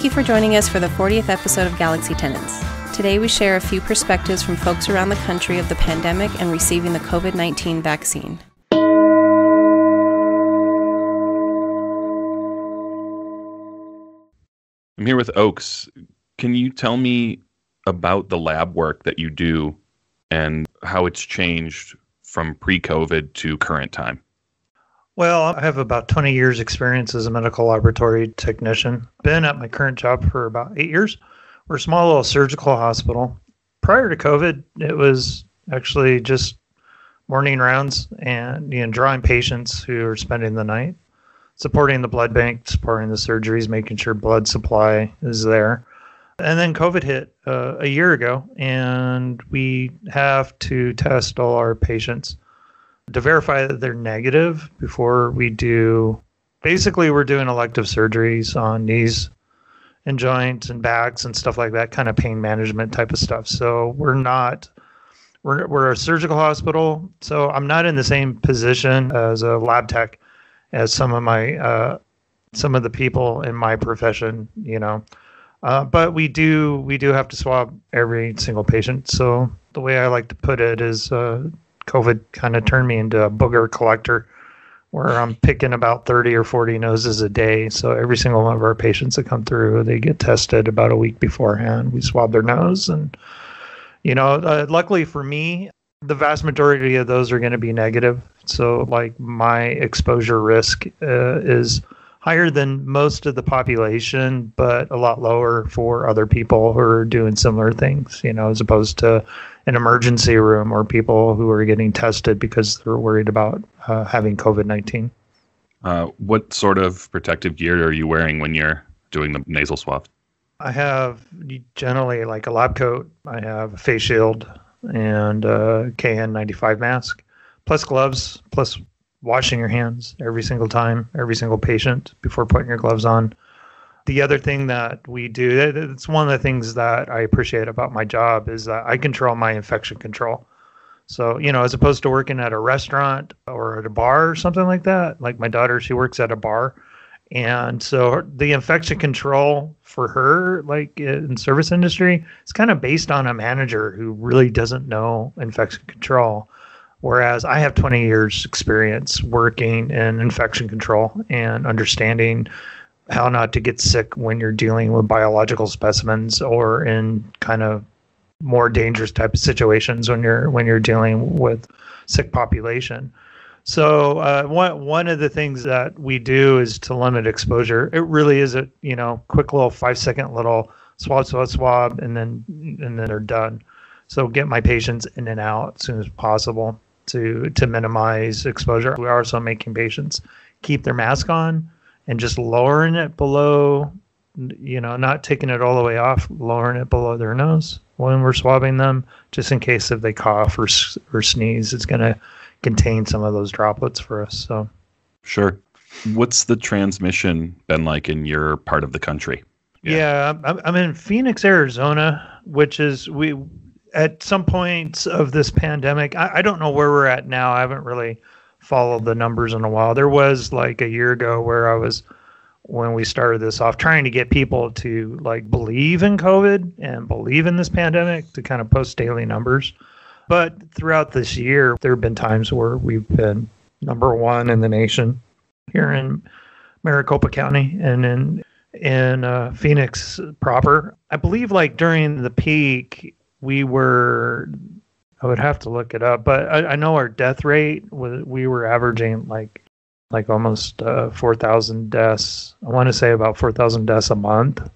you for joining us for the 40th episode of Galaxy Tenants. Today we share a few perspectives from folks around the country of the pandemic and receiving the COVID-19 vaccine. I'm here with Oaks. Can you tell me about the lab work that you do and how it's changed from pre-COVID to current time? Well, I have about 20 years experience as a medical laboratory technician. Been at my current job for about 8 years. We're a small little surgical hospital. Prior to COVID, it was actually just morning rounds and drawing patients who are spending the night, supporting the blood bank, supporting the surgeries, making sure blood supply is there. And then COVID hit a year ago, and we have to test all our patients to verify that they're negative before we do. Basically, we're doing elective surgeries on knees and joints and backs and stuff like that, kind of pain management type of stuff. So we're a surgical hospital, so I'm not in the same position as a lab tech as some of the people in my profession, but we do have to swab every single patient. So the way I like to put it is COVID kind of turned me into a booger collector, where I'm picking about 30 or 40 noses a day. So every single one of our patients that come through, they get tested about a week beforehand. We swab their nose, and luckily for me, the vast majority of those are going to be negative. So like my exposure risk is higher than most of the population, but a lot lower for other people who are doing similar things, as opposed to an emergency room or people who are getting tested because they're worried about having COVID-19. What sort of protective gear are you wearing when you're doing the nasal swab? I have generally like a lab coat. I have a face shield and a KN95 mask, plus gloves, plus washing your hands every single time, every single patient before putting your gloves on. The other thing that we do, it's one of the things that I appreciate about my job, is that I control my infection control. So, as opposed to working at a restaurant or at a bar or something like that, like my daughter, she works at a bar. And so the infection control for her, like in service industry, is kind of based on a manager who really doesn't know infection control. Whereas I have 20 years experience working in infection control and understanding how not to get sick when you're dealing with biological specimens or in kind of more dangerous type of situations when you're dealing with sick population. So one of the things that we do is to limit exposure. It really is a quick little 5-second little swab, and then they're done. So get my patients in and out as soon as possible to minimize exposure. We're also making patients keep their mask on and just lowering it below, not taking it all the way off, lowering it below their nose when we're swabbing them, just in case if they cough or sneeze, it's going to contain some of those droplets for us. So, sure. What's the transmission been like in your part of the country? Yeah, I'm in Phoenix, Arizona, which is at some points of this pandemic. I don't know where we're at now. I haven't really followed the numbers in a while. There was like a year ago where when we started this off, trying to get people to like believe in COVID and believe in this pandemic to kind of post daily numbers. But throughout this year, there have been times where we've been number one in the nation here in Maricopa County and in Phoenix proper. I believe like during the peak, I would have to look it up, but I know our death rate we were averaging like almost 4,000 deaths. I want to say about 4,000 deaths a month,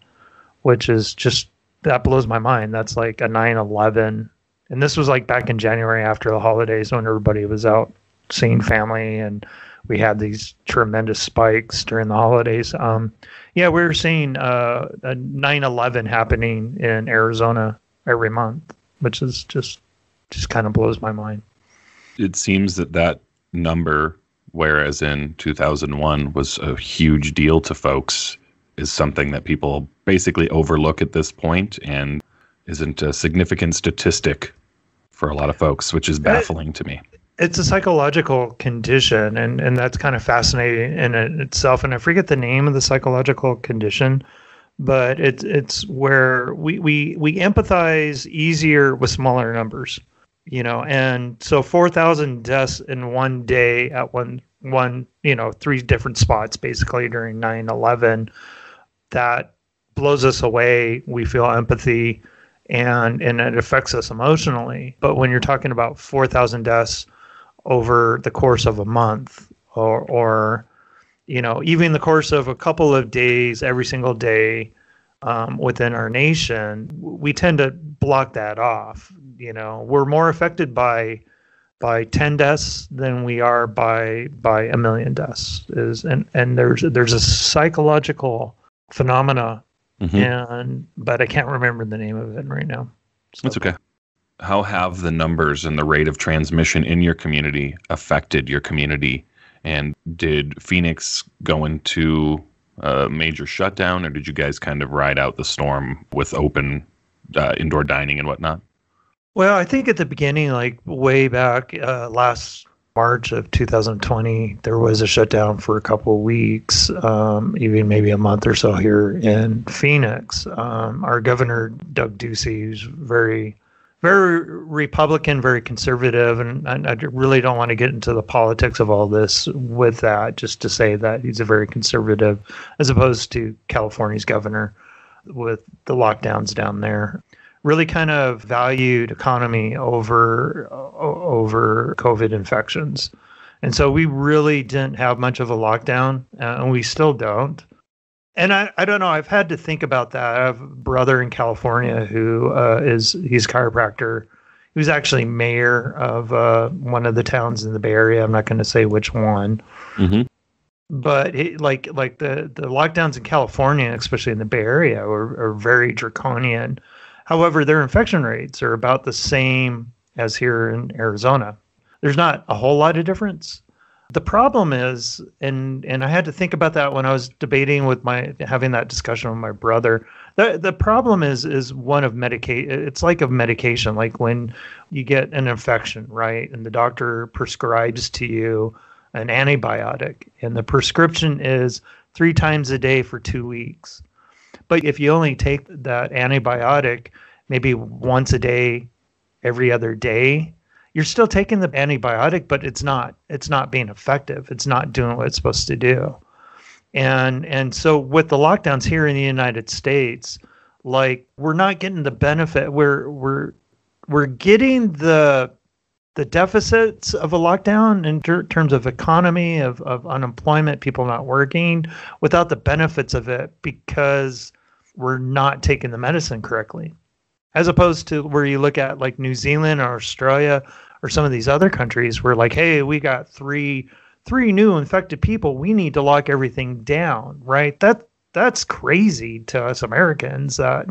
which is just, that blows my mind. That's like a 9/11. And this was like back in January after the holidays when everybody was out seeing family, and we had these tremendous spikes during the holidays. We were seeing a 9/11 happening in Arizona every month, which is just kind of blows my mind. It seems that number, whereas in 2001 was a huge deal to folks, is something that people basically overlook at this point and isn't a significant statistic for a lot of folks, which is baffling to me. It's a psychological condition, and that's kind of fascinating in itself. And I forget the name of the psychological condition, but it's where we empathize easier with smaller numbers, and so 4,000 deaths in one day at one three different spots basically during 9/11, that blows us away. We feel empathy, and it affects us emotionally. But when you're talking about 4,000 deaths over the course of a month, or even the course of a couple of days, every single day within our nation, we tend to block that off. We're more affected by 10 deaths than we are by a million deaths. And there's a psychological phenomena, but I can't remember the name of it right now. So. That's okay. How have the numbers and the rate of transmission in your community affected your community? And did Phoenix go into a major shutdown, or did you guys kind of ride out the storm with open indoor dining and whatnot? Well, I think at the beginning, like way back last March of 2020, there was a shutdown for a couple of weeks, even maybe a month or so here in Phoenix. Our governor, Doug Ducey, who's very Republican, very conservative, and I really don't want to get into the politics of all this with that, just to say that he's a very conservative, as opposed to California's governor with the lockdowns down there. Really kind of valued economy over COVID infections. And so we really didn't have much of a lockdown, and we still don't. And I don't know, I've had to think about that. I have a brother in California who he's a chiropractor. He was actually mayor of one of the towns in the Bay Area. I'm not going to say which one. Mm-hmm. But like the lockdowns in California, especially in the Bay Area, are very draconian. However, their infection rates are about the same as here in Arizona. There's not a whole lot of difference. The problem is, and I had to think about that when I was debating with having that discussion with my brother. The problem is one of medication. It's like a medication, like when you get an infection, right? And the doctor prescribes to you an antibiotic, and the prescription is 3 times a day for 2 weeks. But if you only take that antibiotic maybe once a day, every other day, you're still taking the antibiotic, but it's not being effective. It's not doing what it's supposed to do. And so with the lockdowns here in the United States, like we're not getting the benefit. We're getting the deficits of a lockdown in terms of economy, of unemployment, people not working, without the benefits of it, because we're not taking the medicine correctly. As opposed to where you look at like New Zealand or Australia or some of these other countries where like, hey, we got three new infected people, we need to lock everything down, right? That's crazy to us Americans that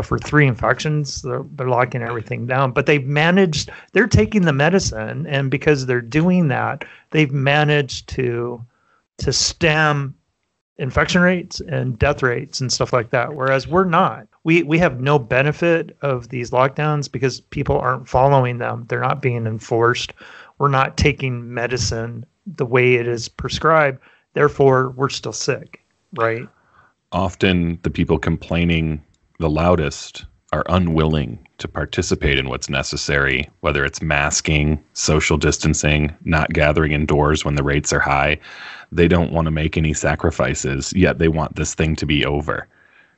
for 3 infections, they're locking everything down. But they're taking the medicine, and because they're doing that, they've managed to stem infection rates and death rates and stuff like that, whereas we're not. We have no benefit of these lockdowns because people aren't following them. They're not being enforced. We're not taking medicine the way it is prescribed. Therefore, we're still sick, right? Often the people complaining the loudest are unwilling to participate in what's necessary, whether it's masking, social distancing, not gathering indoors when the rates are high. They don't want to make any sacrifices, yet they want this thing to be over.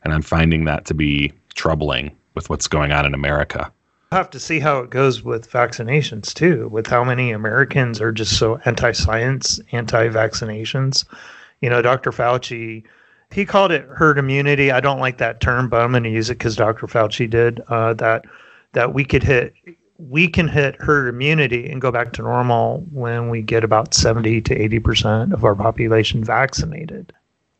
And I'm finding that to be troubling with what's going on in America. We'll have to see how it goes with vaccinations too, with how many Americans are just so anti-science, anti-vaccinations. Dr. Fauci, he called it herd immunity. I don't like that term, but I'm going to use it because Dr. Fauci did, that we can hit herd immunity and go back to normal when we get about 70 to 80% of our population vaccinated.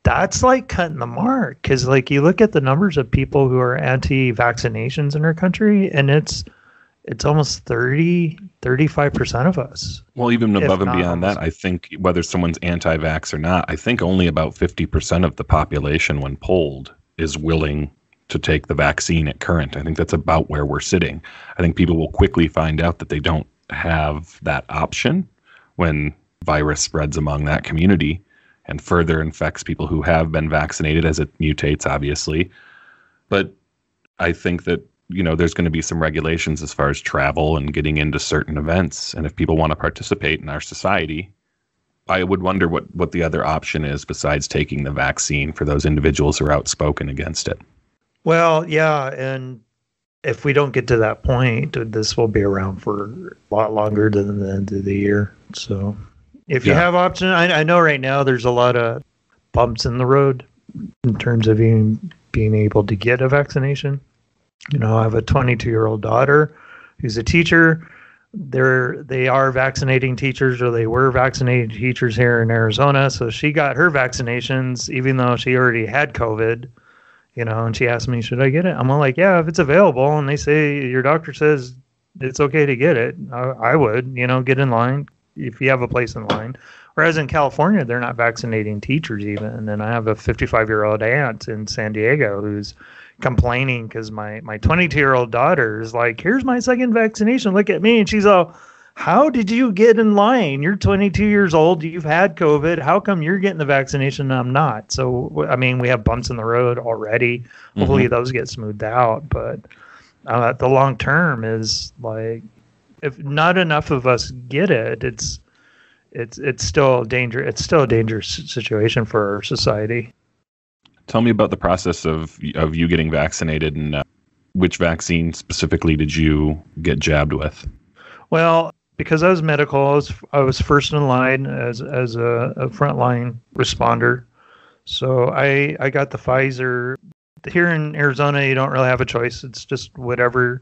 That's like cutting the mark, because like you look at the numbers of people who are anti-vaccinations in our country, and it's almost 35% of us. Well, even above and beyond that, I think whether someone's anti-vax or not, I think only about 50% of the population when polled is willing to take the vaccine at current. I think that's about where we're sitting. I think people will quickly find out that they don't have that option when virus spreads among that community, and further infects people who have been vaccinated as it mutates, obviously. But I think that, there's going to be some regulations as far as travel and getting into certain events. And if people want to participate in our society, I would wonder what the other option is besides taking the vaccine for those individuals who are outspoken against it. Well, yeah, and if we don't get to that point, this will be around for a lot longer than the end of the year. So if you have options, I know right now there's a lot of bumps in the road in terms of being able to get a vaccination. I have a 22-year-old daughter who's a teacher. They are vaccinating teachers, or they were vaccinated teachers here in Arizona. So she got her vaccinations, even though she already had COVID. And she asked me, should I get it? I'm like, yeah, if it's available. And they say, your doctor says it's okay to get it. I would, get in line if you have a place in line. Whereas in California, they're not vaccinating teachers even. And I have a 55-year-old aunt in San Diego who's complaining because my 22-year-old daughter is like, here's my second vaccination. Look at me. And she's all, how did you get in line? You're 22 years old. You've had COVID. How come you're getting the vaccination and I'm not? So, I mean, we have bumps in the road already. Hopefully those get smoothed out. But the long term is like, if not enough of us get it, it's still danger. It's still a dangerous situation for our society. Tell me about the process of you getting vaccinated, and which vaccine specifically did you get jabbed with? Well, because I was medical, I was first in line as a frontline responder. So I got the Pfizer. Here in Arizona, you don't really have a choice. It's just whatever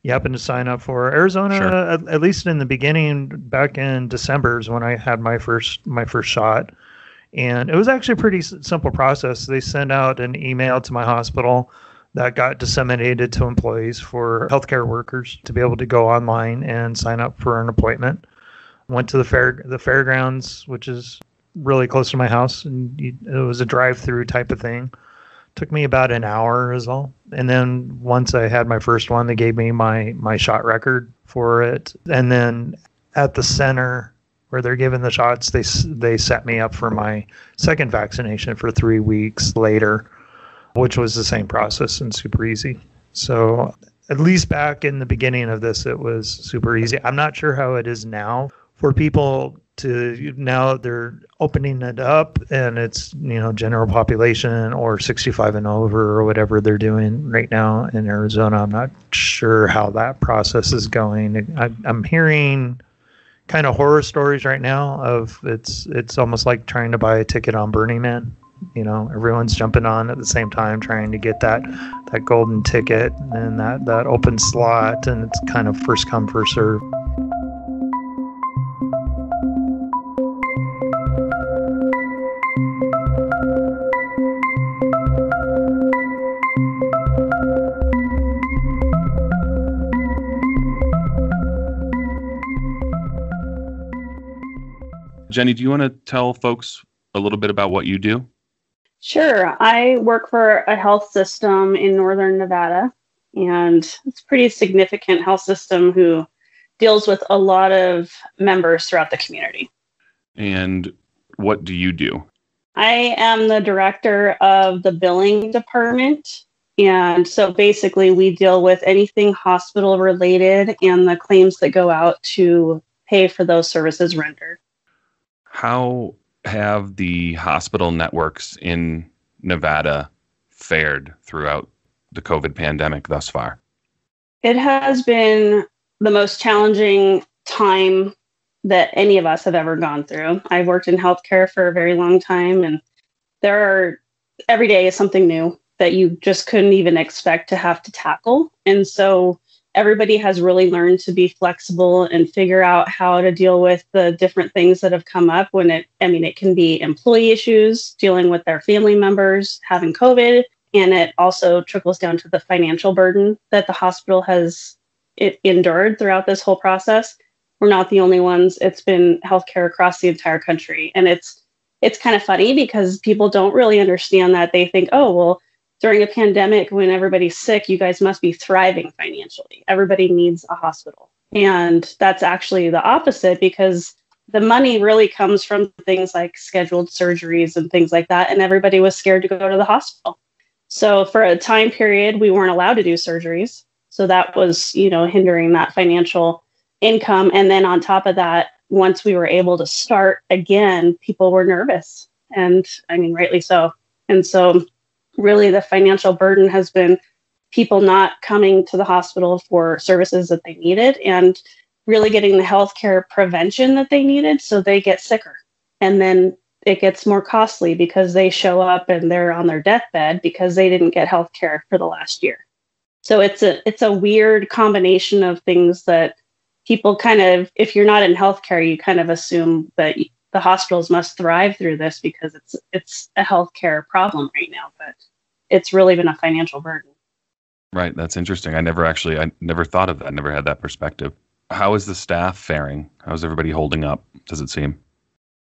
you happen to sign up for. Arizona, sure. At least in the beginning, back in December is when I had my first shot. And it was actually a pretty simple process. They sent out an email to my hospital that got disseminated to employees for healthcare workers to be able to go online and sign up for an appointment. Went to the fairgrounds, which is really close to my house, and it was a drive-through type of thing. Took me about an hour is all. And then once I had my first one, they gave me my shot record for it. And then at the center where they're giving the shots, they set me up for my second vaccination for 3 weeks later, which was the same process and super easy. So at least back in the beginning of this, it was super easy. I'm not sure how it is now for people now they're opening it up and it's, general population or 65 and over or whatever they're doing right now in Arizona. I'm not sure how that process is going. I'm hearing kind of horror stories right now of it's almost like trying to buy a ticket on Burning Man. Everyone's jumping on at the same time trying to get that golden ticket and that open slot, and it's kind of first come, first serve. Jenny, do you want to tell folks a little bit about what you do? Sure. I work for a health system in northern Nevada, and it's a pretty significant health system who deals with a lot of members throughout the community. And what do you do? I am the director of the billing department. And so basically we deal with anything hospital related and the claims that go out to pay for those services rendered. How have the hospital networks in Nevada fared throughout the COVID pandemic thus far? It has been the most challenging time that any of us have ever gone through. I've worked in healthcare for a very long time, and every day is something new that you just couldn't even expect to have to tackle. And so everybody has really learned to be flexible and figure out how to deal with the different things that have come up it can be employee issues, dealing with their family members having COVID, and it also trickles down to the financial burden that the hospital has endured throughout this whole process. We're not the only ones. It's been healthcare across the entire country. And it's kind of funny because people don't really understand that. They think, oh, well, during a pandemic, when everybody's sick, you guys must be thriving financially. Everybody needs a hospital. And that's actually the opposite, because the money really comes from things like scheduled surgeries and things like that. And everybody was scared to go to the hospital. So for a time period, we weren't allowed to do surgeries. So that was, hindering that financial income. And then on top of that, once we were able to start again, people were nervous. And I mean, rightly so. And so really the financial burden has been people not coming to the hospital for services that they needed and really getting the healthcare prevention that they needed. So they get sicker. And then it gets more costly because they show up and they're on their deathbed because they didn't get healthcare for the last year. So it's a weird combination of things that people kind of, if you're not in healthcare, you kind of assume that the hospitals must thrive through this because it's a healthcare problem right now, but it's really been a financial burden. Right. That's interesting. I never thought of that. I never had that perspective. How is the staff faring? How's everybody holding up, does it seem?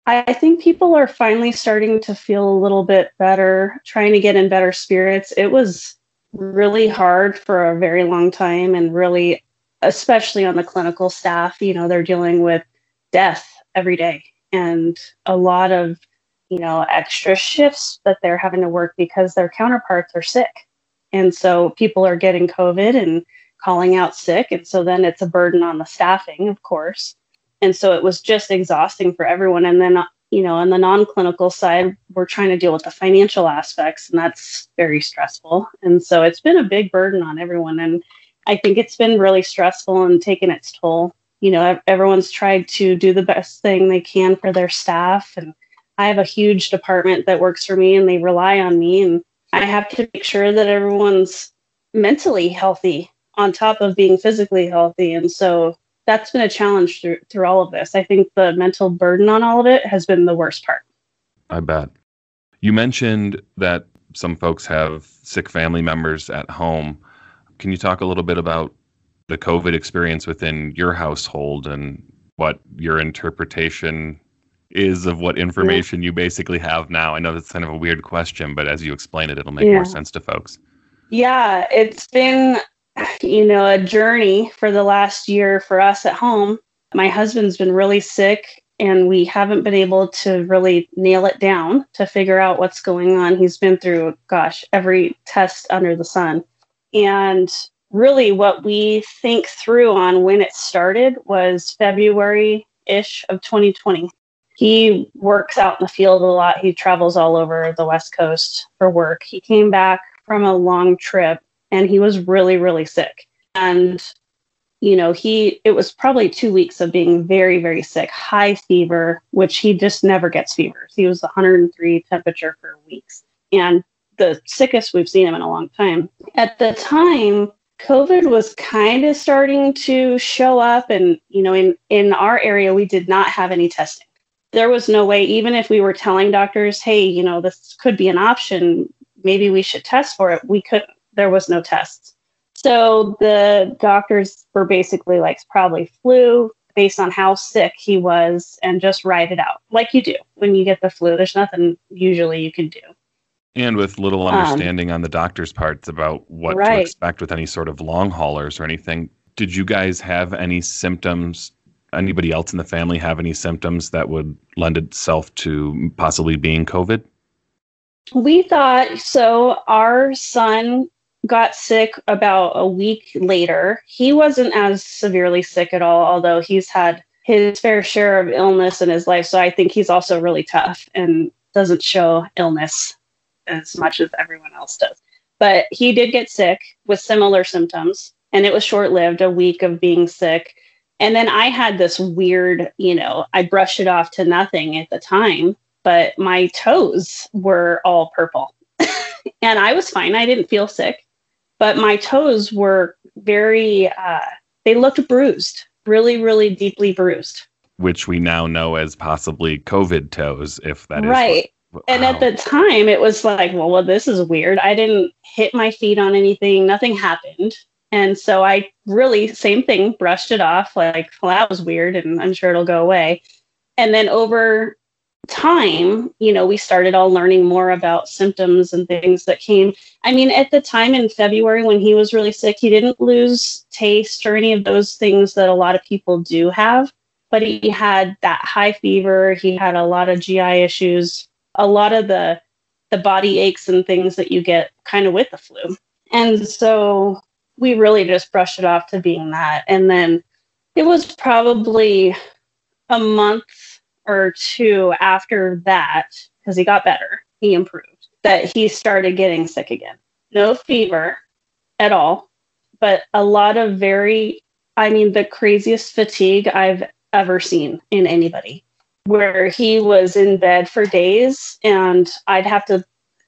I think people are finally starting to feel a little bit better, trying to get in better spirits. It was really hard for a very long time, and really, especially on the clinical staff, they're dealing with death every day and a lot of, extra shifts that they're having to work because their counterparts are sick. And so people are getting COVID and calling out sick. And so then it's a burden on the staffing, of course. And so it was just exhausting for everyone. And then, on the non-clinical side, we're trying to deal with the financial aspects, and that's very stressful. And so it's been a big burden on everyone. And I think it's been really stressful and taken its toll. Everyone's tried to do the best thing they can for their staff. And I have a huge department that works for me, and they rely on me. And I have to make sure that everyone's mentally healthy on top of being physically healthy. And so that's been a challenge through all of this. I think the mental burden on all of it has been the worst part. I bet. You mentioned that some folks have sick family members at home. Can you talk a little bit about the COVID experience within your household and what your interpretation is of what information you basically have now? I know that's kind of a weird question, but as you explain it, it'll make more sense to folks. Yeah, it's been a journey for the last year for us at home. My husband's been really sick, and we haven't been able to really nail it down to figure out what's going on. He's been through, every test under the sun. And really what we think through on when it started was February-ish of 2020. He works out in the field a lot. He travels all over the West Coast for work. He came back from a long trip, and he was really, really sick. And, it was probably 2 weeks of being very, very sick, high fever, which he just never gets fevers. He was 103 temperature for weeks, and the sickest we've seen him in a long time. At the time, COVID was kind of starting to show up. And, in our area, we did not have any testing. There was no way, even if we were telling doctors, hey, this could be an option, maybe we should test for it, we couldn't. There was no tests. So the doctors were basically like, it's probably flu based on how sick he was, and just ride it out like you do when you get the flu. There's nothing usually you can do. And with little understanding on the doctor's parts about what to expect with any sort of long haulers or anything. Did you guys have any symptoms? Anybody else in the family have any symptoms that would lend itself to possibly being COVID? We thought so. Our son got sick about a week later. He wasn't as severely sick at all, although he's had his fair share of illness in his life. So I think he's also really tough and doesn't show illness as much as everyone else does. But he did get sick with similar symptoms, and it was short-lived, a week of being sick. And then I had this weird, I brushed it off to nothing at the time, but my toes were all purple. And I was fine. I didn't feel sick, but my toes were very, they looked bruised, really, really deeply bruised. Which we now know as possibly COVID toes, if that is right. And at the time, it was like, well, this is weird. I didn't hit my feet on anything. Nothing happened. And so I really, same thing, brushed it off like, well, that was weird, and I'm sure it'll go away. And then over time, we started all learning more about symptoms and things that came. I mean, at the time in February when he was really sick, he didn't lose taste or any of those things that a lot of people do have. but he had that high fever. He had a lot of GI issues, a lot of the body aches and things that you get kind of with the flu. And so we really just brushed it off to being that. And then it was probably a month or two after that, because he got better, he improved, that he started getting sick again. No fever at all, but a lot of the craziest fatigue I've ever seen in anybody, where he was in bed for days and I'd have to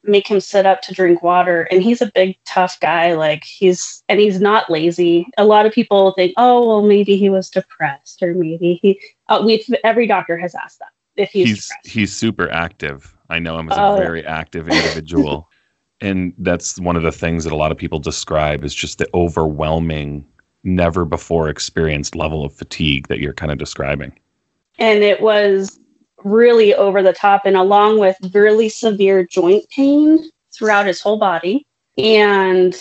make him sit up to drink water. And he's a big, tough guy. He's not lazy. A lot of people think, oh, well, maybe he was depressed, or maybe every doctor has asked that if he's depressed. He's super active. I know him as a very active individual. And that's one of the things that a lot of people describe is just the overwhelming, never before experienced level of fatigue that you're kind of describing. And it was really over the top, and along with really severe joint pain throughout his whole body and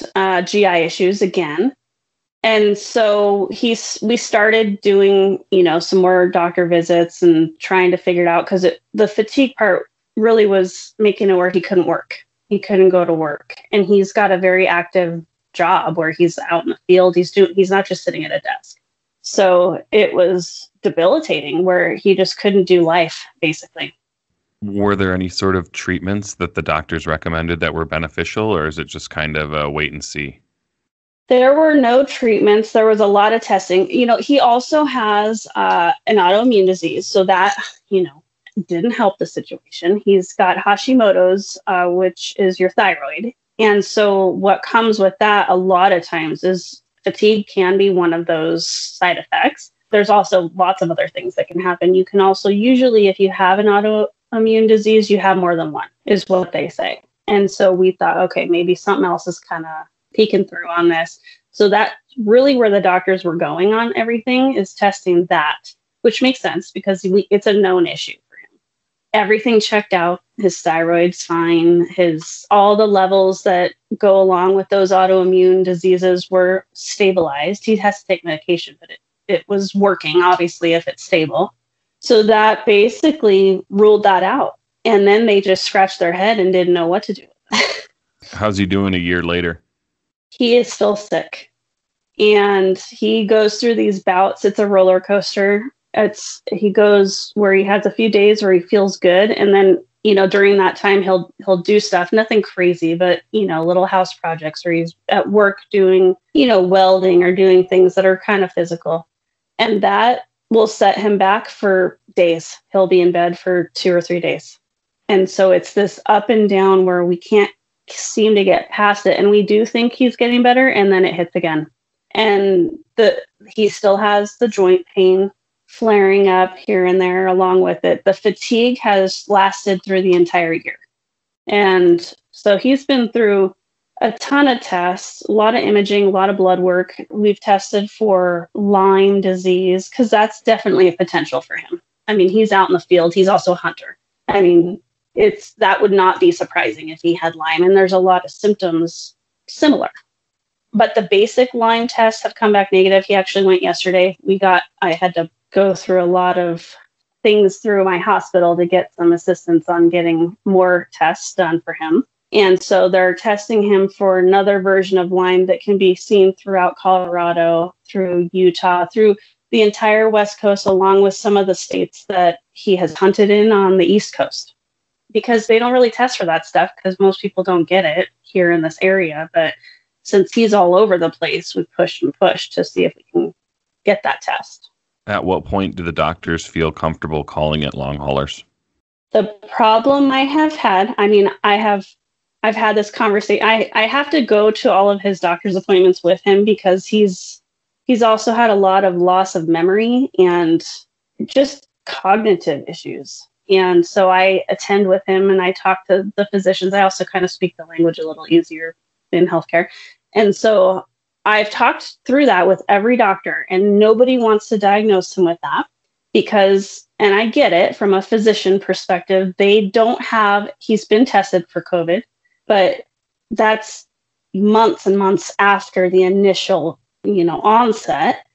GI issues again. And so we started doing, some more doctor visits and trying to figure it out, because the fatigue part really was making it where he couldn't work. He couldn't go to work. And he's got a very active job where he's out in the field. He's not just sitting at a desk. So it was debilitating, where he just couldn't do life, basically. Were there any sort of treatments that the doctors recommended that were beneficial, or is it just kind of a wait and see? There were no treatments. There was a lot of testing. He also has an autoimmune disease, so that, didn't help the situation. He's got Hashimoto's, which is your thyroid. And so what comes with that a lot of times is fatigue can be one of those side effects. There's also lots of other things that can happen. You can also usually, if you have an autoimmune disease, you have more than one, is what they say. And so we thought, okay, maybe something else is kind of peeking through on this. So that's really where the doctors were going on everything, is testing that, which makes sense because it's a known issue for him. Everything checked out. His thyroid's fine. All the levels that go along with those autoimmune diseases were stabilized. He has to take medication, but it was working, obviously, if it's stable. So that basically ruled that out. And then they just scratched their head and didn't know what to do with it. How's he doing a year later? He is still sick. And he goes through these bouts. It's a roller coaster. He goes where he has a few days where he feels good. And then, during that time, he'll do stuff, nothing crazy, but, little house projects where he's at work doing, welding or doing things that are kind of physical. And that will set him back for days. He'll be in bed for 2 or 3 days. And so it's this up and down where we can't seem to get past it. And we do think he's getting better, and then it hits again. And he still has the joint pain flaring up here and there along with it. The fatigue has lasted through the entire year. And so he's been through a ton of tests, a lot of imaging, a lot of blood work. We've tested for Lyme disease, because that's definitely a potential for him. I mean, he's out in the field. He's also a hunter. I mean, that would not be surprising if he had Lyme, and there's a lot of symptoms similar. But the basic Lyme tests have come back negative. He actually went yesterday. I had to go through a lot of things through my hospital to get some assistance on getting more tests done for him. And so they're testing him for another version of Lyme that can be seen throughout Colorado, through Utah, through the entire West Coast, along with some of the states that he has hunted in on the East Coast. Because they don't really test for that stuff, because most people don't get it here in this area. But since he's all over the place, we pushed and pushed to see if we can get that test. At what point do the doctors feel comfortable calling it long haulers? The problem I have had, I've had this conversation. I have to go to all of his doctor's appointments with him, because he's also had a lot of loss of memory and just cognitive issues. And so I attend with him and I talk to the physicians. I also kind of speak the language a little easier in healthcare. And so I've talked through that with every doctor, and nobody wants to diagnose him with that because, and I get it from a physician perspective, he's been tested for COVID, but that's months and months after the initial, onset.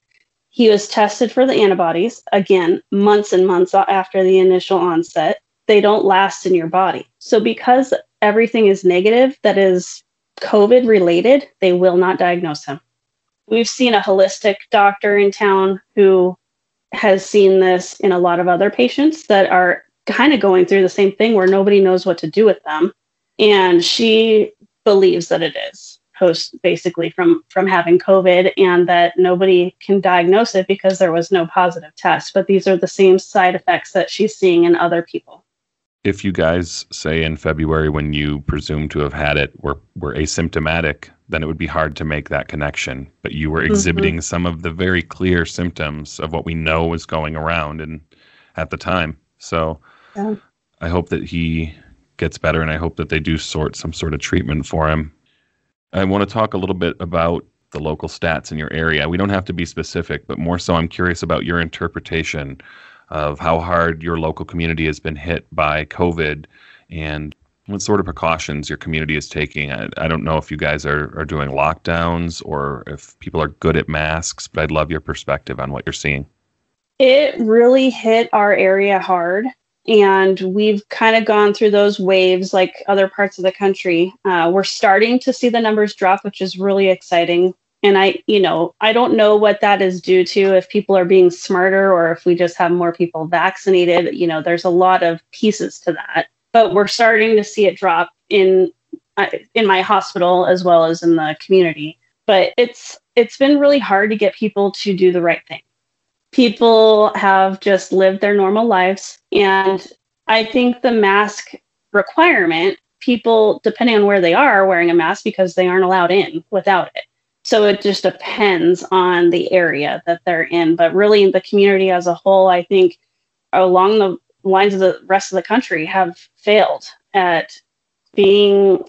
He was tested for the antibodies, again, months and months after the initial onset. They don't last in your body. So because everything is negative that is COVID related, they will not diagnose him. We've seen a holistic doctor in town who has seen this in a lot of other patients that are kind of going through the same thing where nobody knows what to do with them. And she believes that it is basically from having COVID, and that nobody can diagnose it because there was no positive test. But these are the same side effects that she's seeing in other people. If you guys say in February when you presume to have had it were asymptomatic, then it would be hard to make that connection. But you were exhibiting some of the very clear symptoms of what we know was going around and at the time. So yeah. I hope that he gets better, and I hope that they do some sort of treatment for him. I want to talk a little bit about the local stats in your area. We don't have to be specific, but more so I'm curious about your interpretation of how hard your local community has been hit by COVID and what sort of precautions your community is taking. I don't know if you guys are doing lockdowns or if people are good at masks, but I'd love your perspective on what you're seeing. It really hit our area hard, and we've kind of gone through those waves like other parts of the country. We're starting to see the numbers drop, which is really exciting. And I don't know what that is due to, if people are being smarter or if we just have more people vaccinated. There's a lot of pieces to that, but we're starting to see it drop in my hospital as well as in the community. But it's been really hard to get people to do the right thing. People have just lived their normal lives. And I think the mask requirement, people, depending on where they are wearing a mask because they aren't allowed in without it. So it just depends on the area that they're in. But really, the community as a whole, I think, along the lines of the rest of the country, have failed at being,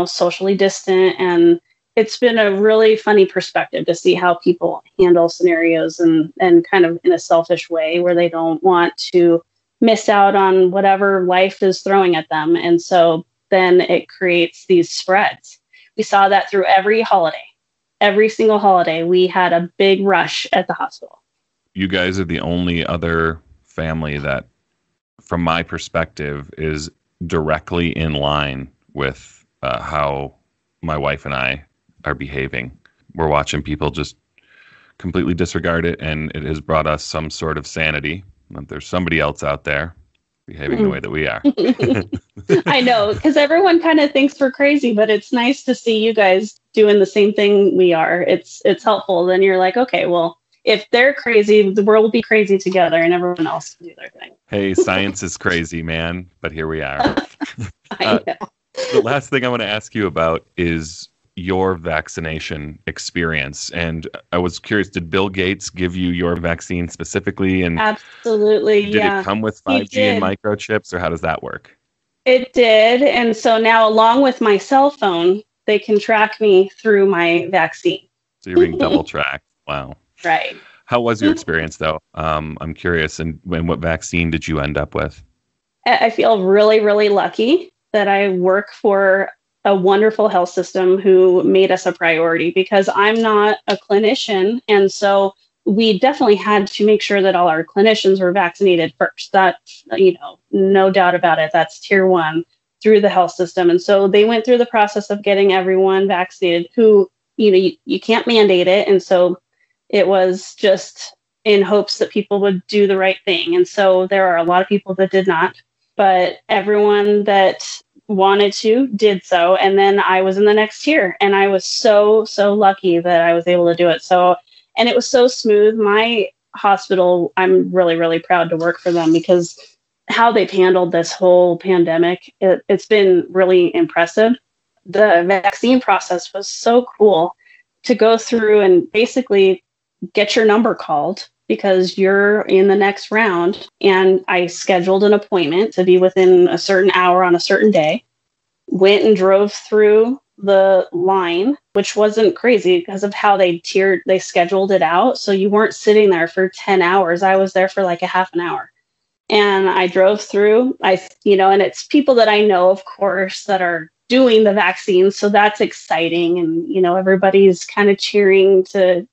socially distant. And it's been a really funny perspective to see how people handle scenarios and kind of in a selfish way where they don't want to miss out on whatever life is throwing at them. And so then it creates these spreads. We saw that through every holiday. Every single holiday, we had a big rush at the hospital. You guys are the only other family that, from my perspective, is directly in line with how my wife and I are behaving. We're watching people just completely disregard it, and it has brought us some sort of sanity. That there's somebody else out there behaving the way that we are. I know, because everyone kind of thinks we're crazy, but it's nice to see you guys doing the same thing we are. It's helpful. Then you're like, okay, well, if they're crazy, the world will be crazy together and everyone else can do their thing. Hey, science is crazy, man, but here we are. I know. The last thing I want to ask you about is your vaccination experience. And I was curious, did Bill Gates give you your vaccine specifically? And absolutely, did it come with 5G and microchips, or how does that work? It did. And so now, along with my cell phone, they can track me through my vaccine. So you're being double tracked. Wow. Right. How was your experience, though? I'm curious. And what vaccine did you end up with? I feel really, really lucky that I work for a wonderful health system who made us a priority, because I'm not a clinician. And so we definitely had to make sure that all our clinicians were vaccinated first. That, no doubt about it. That's tier one through the health system. And so they went through the process of getting everyone vaccinated who, you can't mandate it. And so it was just in hopes that people would do the right thing. And so there are a lot of people that did not, but everyone that wanted to did so. And then I was in the next tier, and I was so lucky that I was able to do it. So, and it was so smooth. My hospital, I'm really, really proud to work for them, because how they've handled this whole pandemic, it's been really impressive. The vaccine process was so cool to go through and basically get your number called because you're in the next round. And I scheduled an appointment to be within a certain hour on a certain day, went and drove through the line, which wasn't crazy because of how they scheduled it out. So you weren't sitting there for 10 hours. I was there for like a half an hour. And I drove through, and it's people that I know, of course, that are doing the vaccine. So that's exciting. And, everybody's kind of cheering to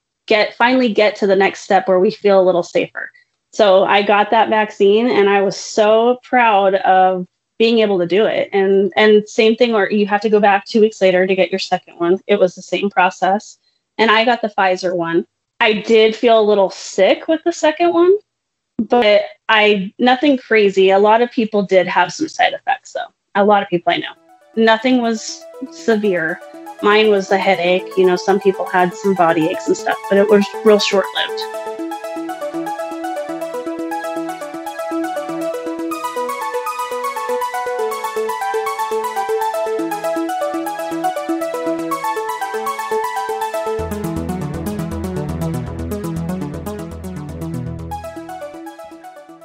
finally get to the next step where we feel a little safer. So I got that vaccine, and I was so proud of being able to do it. And same thing, or you have to go back 2 weeks later to get your second one. It was the same process. And I got the Pfizer one. I did feel a little sick with the second one, but nothing crazy. A lot of people did have some side effects, though. A lot of people I know. Nothing was severe. Mine was the headache. Some people had some body aches and stuff, but it was real short-lived.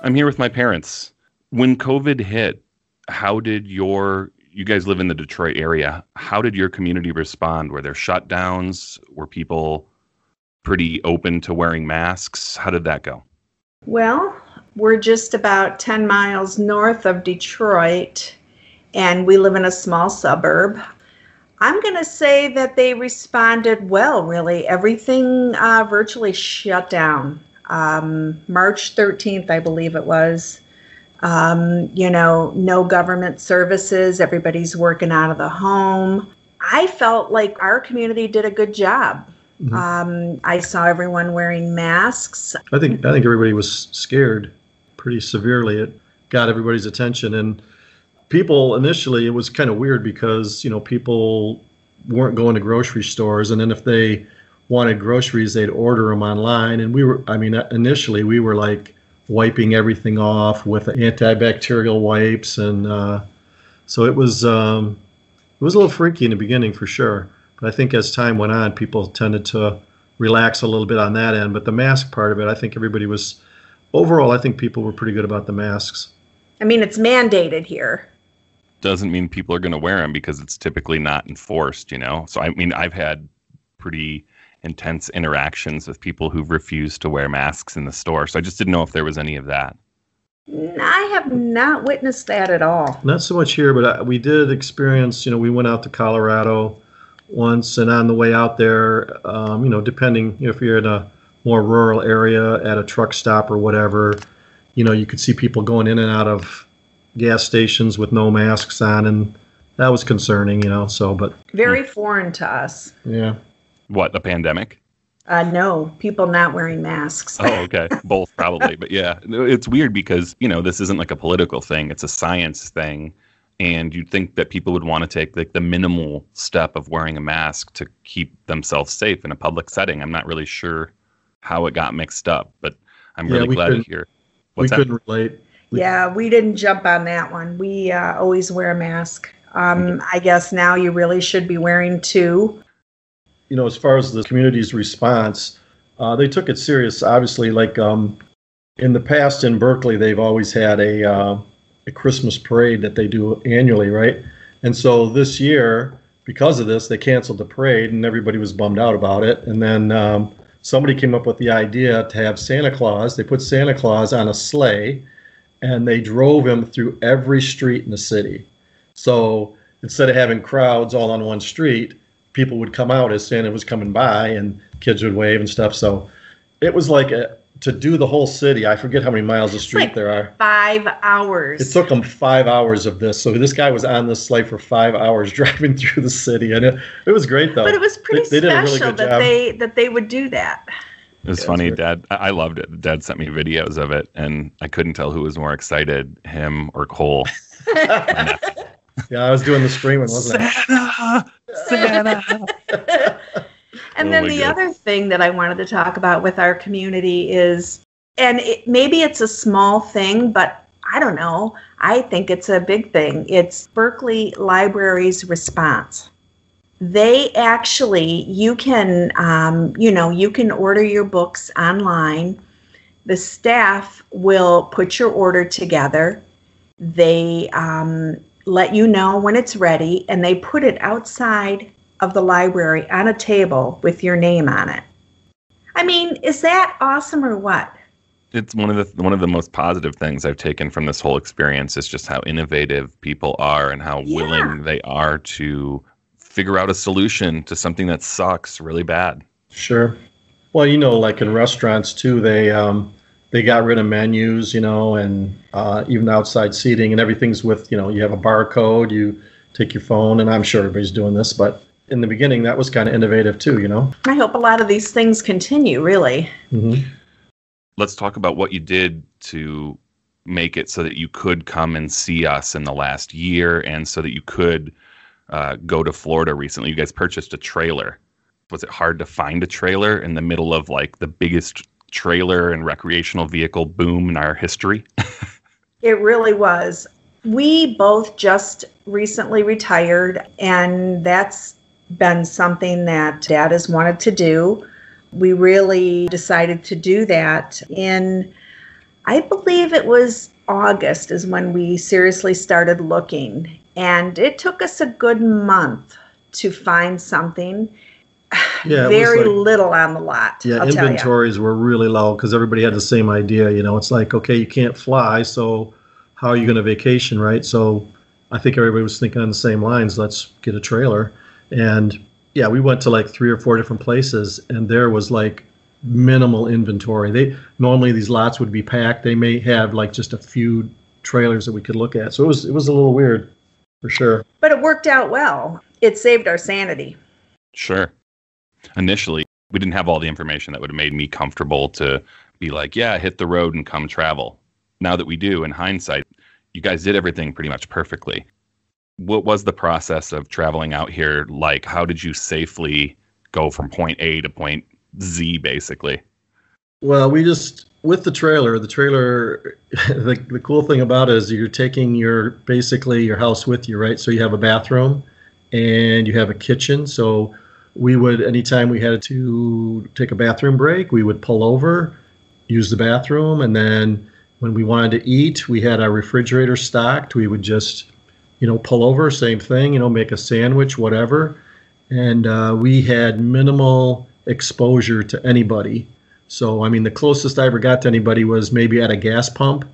I'm here with my parents. When COVID hit, how did you guys live in the Detroit area, how did your community respond? Were there shutdowns? Were people pretty open to wearing masks? How did that go? Well, we're just about 10 miles north of Detroit, and we live in a small suburb. I'm going to say that they responded well, really. Everything virtually shut down. March 13th, I believe it was. No government services. Everybody's working out of the home. I felt like our community did a good job. Mm-hmm. I saw everyone wearing masks. I think everybody was scared pretty severely. It got everybody's attention, and people initially, it was kind of weird because people weren't going to grocery stores, and then if they wanted groceries, they'd order them online. And initially we were like wiping everything off with antibacterial wipes, and so it was a little freaky in the beginning for sure. But I think as time went on, people tended to relax a little bit on that end. But the mask part of it, I think I think people were pretty good about the masks. It's mandated here. Doesn't mean people are going to wear them because it's typically not enforced, So I've had pretty intense interactions with people who've refused to wear masks in the store. So I just didn't know if there was any of that. I have not witnessed that at all. Not so much here, but we did experience, we went out to Colorado once, and on the way out there, depending if you're in a more rural area at a truck stop or whatever, you could see people going in and out of gas stations with no masks on, and that was concerning, but. Very foreign to us. Yeah. What, the pandemic? No, people not wearing masks. Oh, okay. Both probably. But yeah, it's weird because, this isn't like a political thing. It's a science thing. And you'd think that people would want to take like the minimal step of wearing a mask to keep themselves safe in a public setting. I'm not really sure how it got mixed up, but I'm really glad to hear. We couldn't relate. Yeah, we didn't jump on that one. We always wear a mask. I guess now you really should be wearing two. As far as the community's response, they took it serious. Obviously, like in the past in Berkeley, they've always had a Christmas parade that they do annually, right? And so this year, because of this, they canceled the parade, and everybody was bummed out about it. And then somebody came up with the idea to have Santa Claus. They put Santa Claus on a sleigh, and they drove him through every street in the city. So instead of having crowds all on one street, people would come out as Santa was coming by, and kids would wave and stuff. So it was like to do the whole city. I forget how many miles of street there are. 5 hours. It took them 5 hours of this. So this guy was on this sleigh for 5 hours driving through the city, and it was great though. But it was pretty they special did a really good that they would do that. It was funny, Dad. I loved it. Dad sent me videos of it, and I couldn't tell who was more excited, him or Cole. Yeah, I was doing the screaming, wasn't Santa! Santa! And then the other thing that I wanted to talk about with our community is, and maybe it's a small thing, but I don't know. I think it's a big thing. It's Berkeley Library's response. They actually, you can order your books online. The staff will put your order together. They let you know when it's ready, and they put it outside of the library on a table with your name on it. Is that awesome or what? It's one of the most positive things I've taken from this whole experience is just how innovative people are and how willing they are to figure out a solution to something that sucks really bad. Sure. Well, like in restaurants too, they got rid of menus, and even outside seating, and everything's with, you have a barcode, you take your phone, and I'm sure everybody's doing this, but in the beginning, that was kind of innovative too, I hope a lot of these things continue, really. Mm-hmm. Let's talk about what you did to make it so that you could come and see us in the last year, and so that you could go to Florida recently. You guys purchased a trailer. Was it hard to find a trailer in the middle of like the biggest trailer and recreational vehicle boom in our history? It really was. We both just recently retired, and that's been something that Dad has wanted to do. We really decided to do that in, I believe it was August is when we seriously started looking. And it took us a good month to find something. Yeah, very little on the lot. Yeah, I'll inventories were really low because everybody had the same idea. It's like, okay, you can't fly, so how are you going to vacation, right? So I think everybody was thinking on the same lines. Let's get a trailer. And yeah, we went to like 3 or 4 different places, and there was like minimal inventory. Normally these lots would be packed. They may have like just a few trailers that we could look at. So it was a little weird, for sure. But it worked out well. It saved our sanity. Sure. Initially, we didn't have all the information that would have made me comfortable to be like, yeah, hit the road and come travel. Now that we do, in hindsight, you guys did everything pretty much perfectly. What was the process of traveling out here like? How did you safely go from point A to point Z, basically? Well, we just, with the trailer, the cool thing about it is you're taking basically your house with you, right? So you have a bathroom and you have a kitchen. So we would, anytime we had to take a bathroom break, we would pull over, use the bathroom, and then when we wanted to eat, we had our refrigerator stocked. We would just, pull over, same thing, make a sandwich, whatever. And we had minimal exposure to anybody. So, I mean, the closest I ever got to anybody was maybe at a gas pump.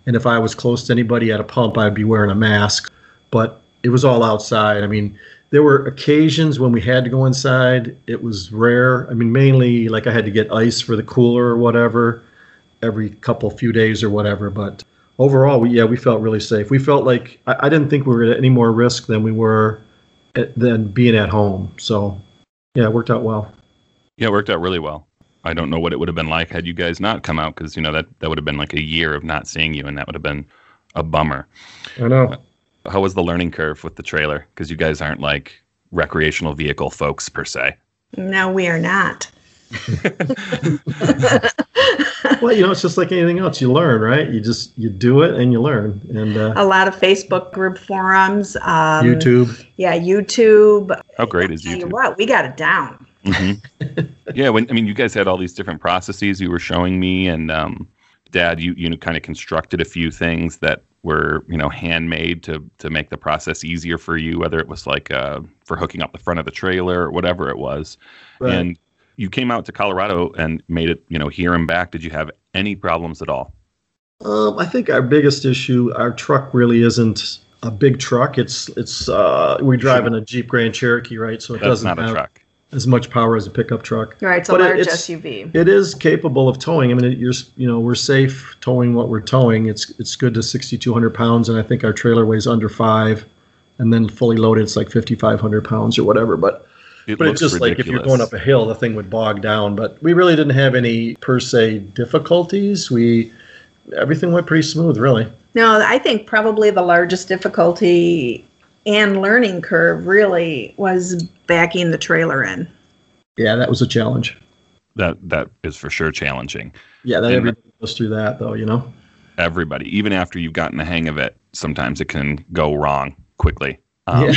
And if I was close to anybody at a pump, I'd be wearing a mask. But it was all outside. I mean, there were occasions when we had to go inside. It was rare. I mean, mainly like I had to get ice for the cooler or whatever every few days or whatever. But overall, we felt really safe. We felt like I didn't think we were at any more risk than we were than being at home. So, yeah, it worked out well. Yeah, it worked out really well. I don't know what it would have been like had you guys not come out, because, that would have been like a year of not seeing you, and that would have been a bummer. I know. How was the learning curve with the trailer? Because you guys aren't like recreational vehicle folks per se. No, we are not. Well, it's just like anything else. You learn, right? You do it and you learn. And a lot of Facebook group forums. YouTube. Yeah, YouTube. How great is YouTube? Tell you what, we got it down. Mm-hmm. Yeah, you guys had all these different processes you were showing me, and Dad, you kind of constructed a few things that were handmade to make the process easier for you, whether it was like for hooking up the front of the trailer or whatever it was. Right. And you came out to Colorado and made it here and back. Did you have any problems at all? I think our biggest issue, our truck really isn't a big truck. It's we drive in a Jeep Grand Cherokee, right? So it doesn't have a truck. As much power as a pickup truck. Right, it's a large SUV. It is capable of towing. I mean, we're safe towing what we're towing. It's good to 6,200 pounds, and I think our trailer weighs under 5, and then fully loaded, it's like 5,500 pounds or whatever. But it's just ridiculous. Like if you're going up a hill, the thing would bog down. But we really didn't have any per se difficulties. Everything went pretty smooth, really. No, I think probably the largest difficulty and learning curve really was backing the trailer in. Yeah, that was a challenge. That is for sure challenging. Yeah, everybody goes through that, though, Everybody, even after you've gotten the hang of it, sometimes it can go wrong quickly. Yeah.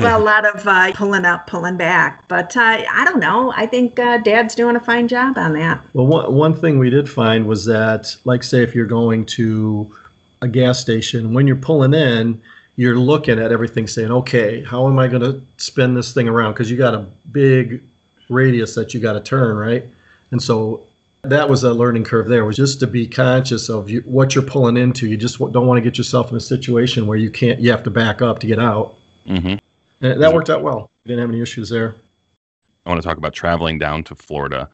Well, a lot of pulling up, pulling back. But I don't know. I think Dad's doing a fine job on that. Well, one thing we did find was that, like, say, if you're going to a gas station, when you're pulling in, you're looking at everything saying, okay, how am I going to spin this thing around? Because you got a big radius that you got to turn, right? And so that was a learning curve there, was just to be conscious of what you're pulling into. You just don't want to get yourself in a situation where you have to back up to get out. Mm-hmm. And that worked out well. We didn't have any issues there. I want to talk about traveling down to Florida.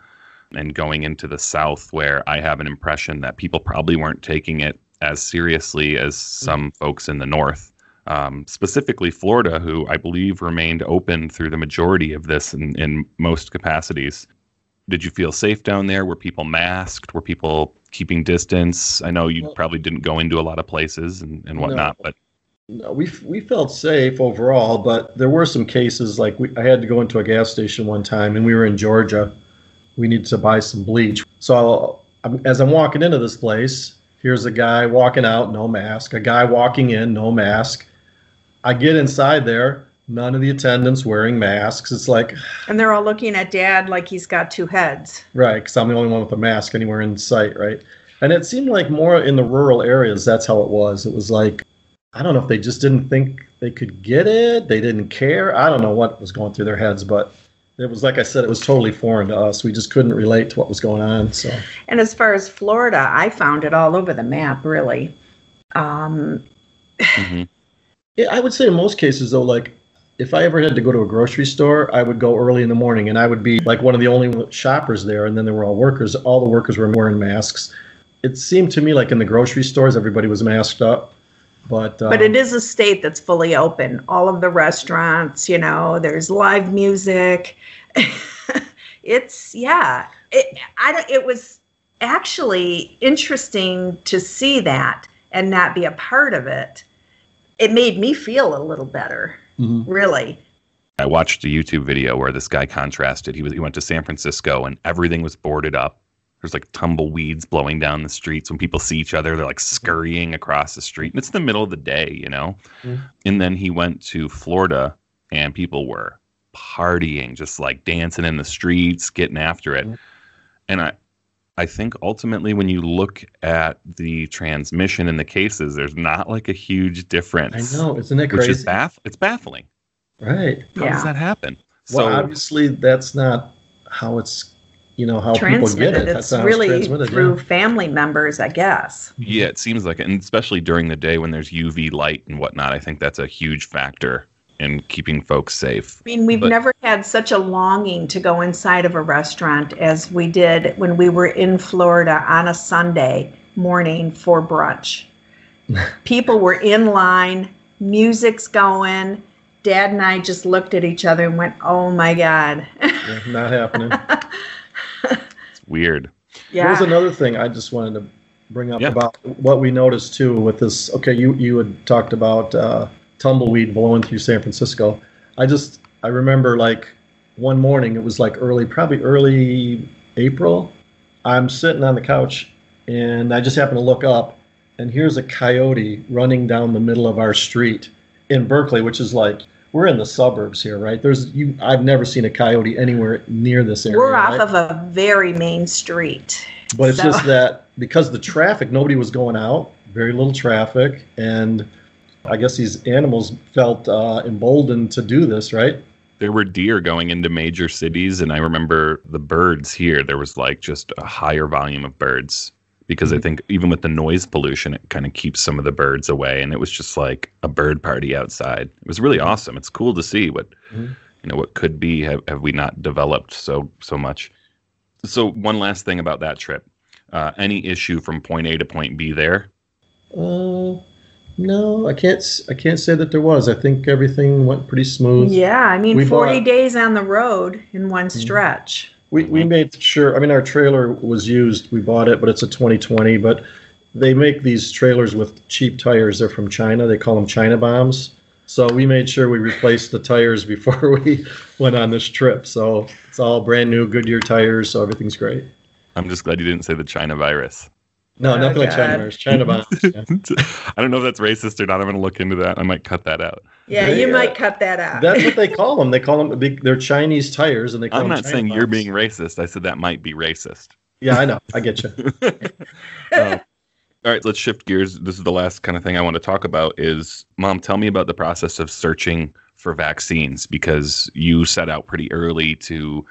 and going into the South, where I have an impression that people probably weren't taking it as seriously as some folks in the North. Specifically Florida, who I believe remained open through the majority of this in most capacities. Did you feel safe down there? Were people masked? Were people keeping distance? I know you probably didn't go into a lot of places and whatnot, but no, we felt safe overall, but there were some cases like I had to go into a gas station one time, and we were in Georgia. We needed to buy some bleach. So as I'm walking into this place, here's a guy walking out, no mask. A guy walking in, no mask. I get inside there, none of the attendants wearing masks. It's like... And they're all looking at Dad like he's got two heads. Right, because I'm the only one with a mask anywhere in sight, right? And it seemed like more in the rural areas, that's how it was. It was like, I don't know if they just didn't think they could get it. They didn't care. I don't know what was going through their heads, but it was, like I said, it was totally foreign to us. We just couldn't relate to what was going on. So. And as far as Florida, I found it all over the map, really. Yeah, I would say in most cases, though, like if I ever had to go to a grocery store, I would go early in the morning, and I would be like one of the only shoppers there, and then there were all workers. All the workers were wearing masks. It seemed to me like in the grocery stores, everybody was masked up. But it is a state that's fully open. All of the restaurants, there's live music. It was actually interesting to see that and not be a part of it. It made me feel a little better, really. I watched a YouTube video where this guy contrasted. He went to San Francisco and everything was boarded up. There's like tumbleweeds blowing down the streets. When people see each other, they're like scurrying across the street. And it's the middle of the day, And then he went to Florida and people were partying, just like dancing in the streets, getting after it. And I think ultimately when you look at the transmission in the cases, there's not like a huge difference. I know, isn't that crazy? Which is it's baffling. Right. How does that happen? Well, obviously that's not how it's, how people get it. It's really through family members, I guess. Yeah, it seems like it. And especially during the day when there's UV light and whatnot, I think that's a huge factor in keeping folks safe. I mean, we've never had such a longing to go inside of a restaurant as we did when we were in Florida on a Sunday morning for brunch. People were in line, music's going. Dad and I just looked at each other and went, oh my God. Yeah, not happening. It's weird. Yeah. There's another thing I just wanted to bring up about what we noticed too with this. Okay, you had talked about tumbleweed blowing through San Francisco. I remember like one morning, it was like probably early April. I'm sitting on the couch and I just happened to look up and here's a coyote running down the middle of our street in Berkeley, which is like, we're in the suburbs here, right? I've never seen a coyote anywhere near this area. We're off of a very main street. But it's just that because the traffic, nobody was going out, very little traffic, and I guess these animals felt emboldened to do this, right? There were deer going into major cities, and I remember the birds here. There was like just a higher volume of birds because I think even with the noise pollution, it kind of keeps some of the birds away, and it was just like a bird party outside. It was really awesome. It's cool to see what what could be. Have we not developed so much? So one last thing about that trip. Any issue from point A to point B there? No, I can't say that there was. I think everything went pretty smooth. Yeah, I mean, 40 days on the road in one stretch. We made sure, our trailer was used. We bought it, but it's a 2020. But they make these trailers with cheap tires. They're from China. They call them China bombs. So we made sure we replaced the tires before we went on this trip. So it's all brand new Goodyear tires. So everything's great. I'm just glad you didn't say the China virus. No, nothing like China virus. China bombs. Yeah. I don't know if that's racist or not. I'm going to look into that. I might cut that out. Yeah, you might cut that out. That's what they call them. They call them they're Chinese tires, and they call them. I'm not China saying bombs. you're being racist. I said that might be racist. Yeah, I know. I get you. All right, let's shift gears. This is the last kind of thing I want to talk about is, Mom, tell me about the process of searching for vaccines, because you set out pretty early to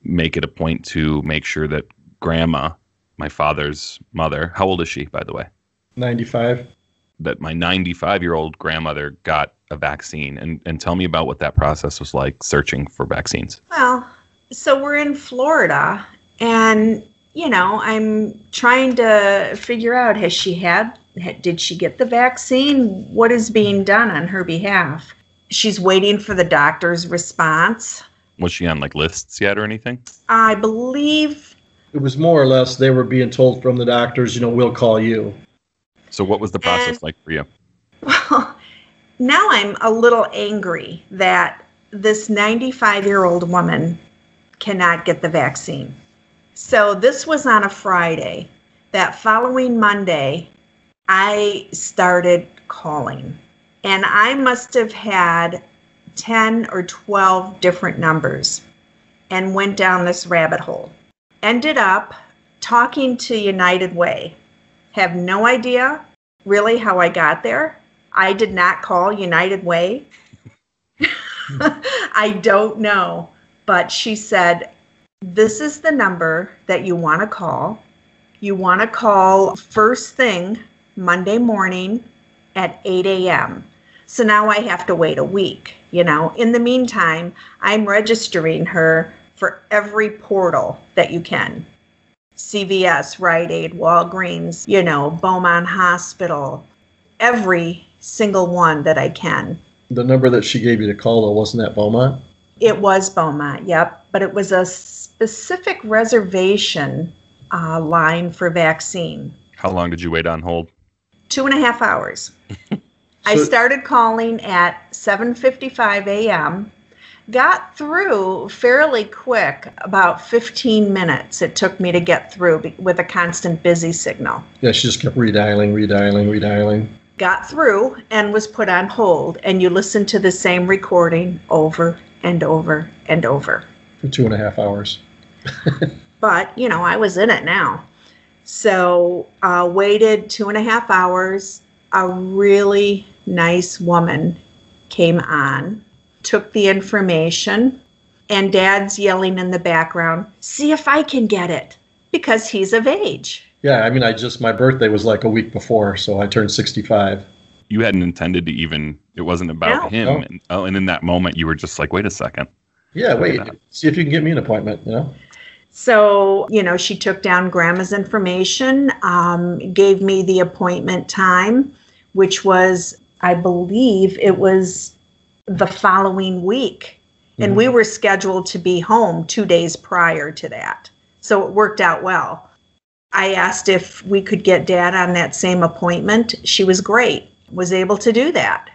make it a point to make sure that Grandma, my father's mother, how old is she, by the way? 95. That my 95-year-old grandmother got a vaccine. And tell me about what that process was like, searching for vaccines. Well, so we're in Florida, And, I'm trying to figure out, did she get the vaccine? What is being done on her behalf? She's waiting for the doctor's response. Was she on like lists yet or anything? I believe it was more or less they were being told from the doctors, we'll call you. So what was the process like for you? Well, now I'm a little angry that this 95-year-old woman cannot get the vaccine. So this was on a Friday. That following Monday, I started calling. And I must have had 10 or 12 different numbers and went down this rabbit hole. Ended up talking to United Way. Have no idea really how I got there. I did not call United Way. I don't know. But she said, this is the number that you want to call. You want to call first thing Monday morning at 8 a.m. So now I have to wait a week, In the meantime, I'm registering her for every portal that you can. CVS, Rite Aid, Walgreens, Beaumont Hospital, every single one that I can. The number that she gave you to call, though, wasn't that Beaumont? It was Beaumont, yep. But it was a specific reservation line for vaccine. How long did you wait on hold? 2.5 hours. I started calling at 7:55 a.m., got through fairly quick, about 15 minutes it took me to get through with a constant busy signal. Yeah, she just kept redialing. Got through and was put on hold, and you listen to the same recording over and over and over. For 2.5 hours. But, I was in it now. So waited 2.5 hours. A really nice woman came on, took the information, and Dad's yelling in the background, see if I can get it, because he's of age. Yeah, my birthday was like a week before, so I turned 65. You hadn't intended to it wasn't about him. No. And in that moment, you were just like, wait a second. Yeah, wait, see if you can get me an appointment, So, she took down Grandma's information, gave me the appointment time, which was, I believe it was the following week. And we were scheduled to be home 2 days prior to that. So it worked out well. I asked if we could get Dad on that same appointment. She was great, was able to do that.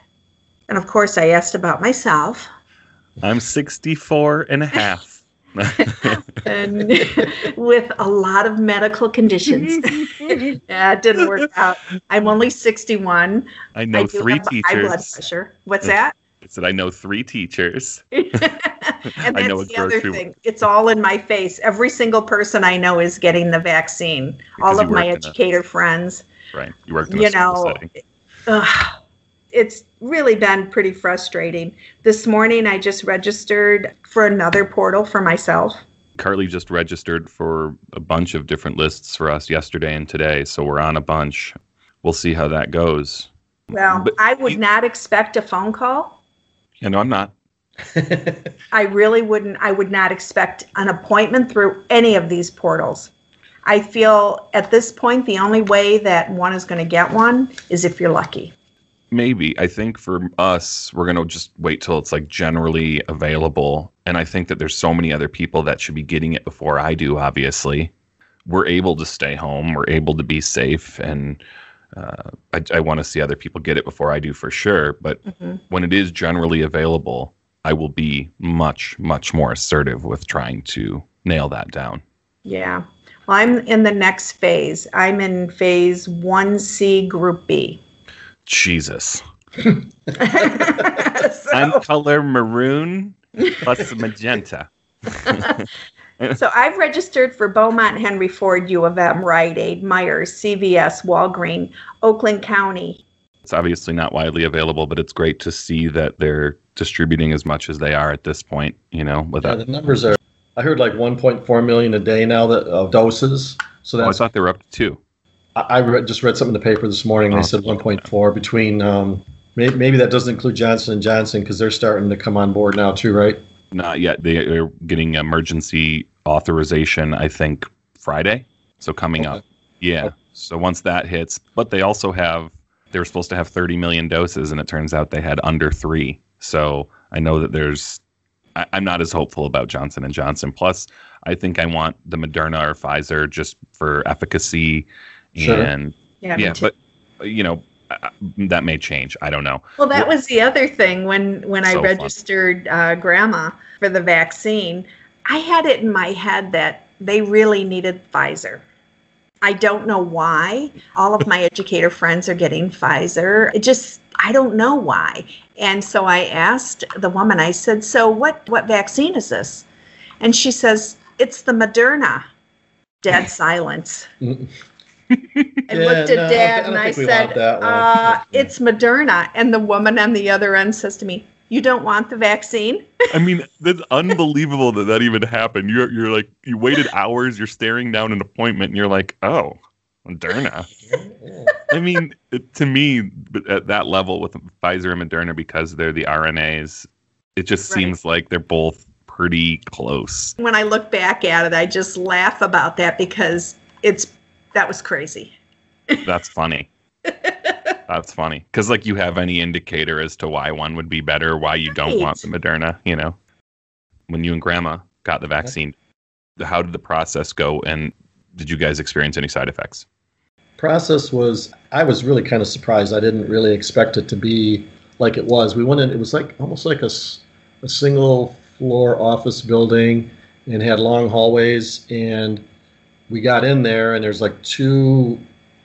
And of course, I asked about myself. I'm 64 and a half. And with a lot of medical conditions. Yeah, it didn't work out. I'm only 61. I know 3 teachers. High blood pressure. What's that? I said I know 3 teachers. And that's the other thing. It's all in my face. Every single person I know is getting the vaccine. Because all of my educator friends. Right. You worked in a school setting. It's really been pretty frustrating. This morning, I just registered for another portal for myself. Carly just registered for a bunch of different lists for us yesterday and today, so we're on a bunch. We'll see how that goes. Well, I would not expect a phone call. No, I'm not. I really wouldn't. I would not expect an appointment through any of these portals. I feel at this point, the only way that one is going to get one is if you're lucky. Maybe. I think for us, we're going to just wait till it's like generally available. And I think that there's so many other people that should be getting it before I do, obviously. We're able to stay home. We're able to be safe. And I want to see other people get it before I do for sure. But when it is generally available, I will be much, much more assertive with trying to nail that down. Yeah. Well, I'm in the next phase. I'm in phase 1C, Group B. Jesus. I'm color maroon plus magenta. So I've registered for Beaumont, Henry Ford, U of M, Rite Aid, Myers, CVS, Walgreens, Oakland County. It's obviously not widely available, but it's great to see that they're distributing as much as they are at this point, without... Yeah, the numbers are, I heard like 1.4 million a day now of doses. So that's, I thought they were up to 2. I just read something in the paper this morning. They said 1.4 between, maybe that doesn't include Johnson & Johnson because they're starting to come on board now too, right? Not yet. They are getting emergency authorization, I think, Friday. So coming up. Yeah. Okay. So once that hits, but they also they were supposed to have 30 million doses, and it turns out they had under 3. So I know that I'm not as hopeful about Johnson & Johnson. Plus, I think I want the Moderna or Pfizer just for efficacy. Sure. And yeah, but that may change. I don't know. Well, that was the other thing when I registered Grandma for the vaccine. I had it in my head that they really needed Pfizer. I don't know why. All of my educator friends are getting Pfizer. I don't know why. And so I asked the woman, I said, so what vaccine is this? And she says, it's the Moderna. Dead silence. I looked at Dad and I said, it's Moderna. And the woman on the other end says to me, you don't want the vaccine? I mean, that's unbelievable that even happened. You're like, you waited hours, you're staring down an appointment, and you're like, oh, Moderna. I mean, to me, at that level with Pfizer and Moderna, because they're the RNAs, it just seems like they're both pretty close. When I look back at it, I just laugh about that because that was crazy. That's funny. That's funny. Because, like, you have any indicator as to why one would be better, why you don't want the Moderna, When you and Grandma got the vaccine, how did the process go, and did you guys experience any side effects? I was really kind of surprised. I didn't really expect it to be like it was. We went in, it was almost like a single floor office building and had long hallways, and we got in there and there's like 2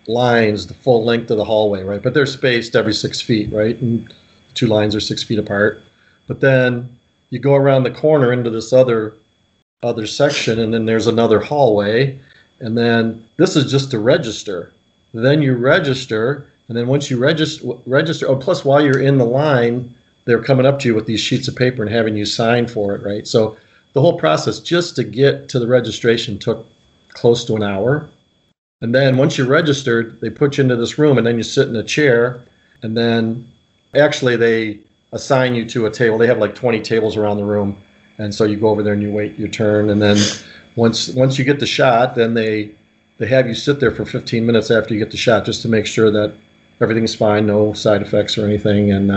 lines the full length of the hallway, right? But they're spaced every 6 feet, right? And 2 lines are 6 feet apart. But then you go around the corner into this other section, and then there's another hallway, and then this is just to register. Then you register, and then once you register. Oh, plus while you're in the line, they're coming up to you with these sheets of paper and having you sign for it, right? So the whole process just to get to the registration took close to an hour. And then once you're registered, they put you into this room, and then you sit in a chair, and then actually they assign you to a table. They have like 20 tables around the room, and so you go over there and you wait your turn. And then once you get the shot, then they have you sit there for 15 minutes after you get the shot just to make sure that everything's fine, no side effects or anything. And